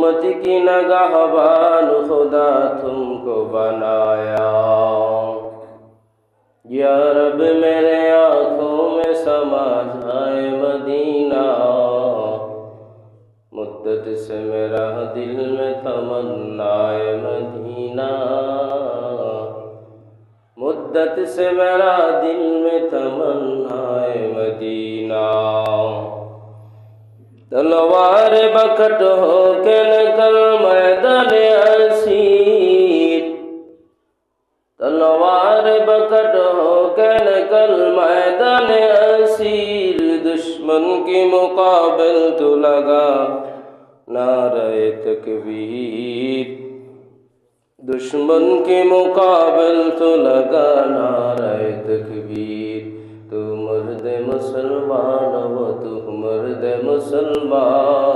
उम्मत की नगहबान खुदा तुमको बनाया। या रब मेरे आँखों में समा जाए मदीना, मुद्दत से मेरा दिल में तमन्नाए मदीना, मुद्दत से मेरा दिल में तमन्नाए मदीना। तलवार बकट हो के निकल मैदान असीर, तलवार बकट हो के निकल मैदान असीर, दुश्मन की मुकाबिल तो लगा नारे तकबीर, दुश्मन के मुकाबिल तो लगा नारे तकबीर। तू मर्द मुसलमान वो तू मर्द मुसलमान।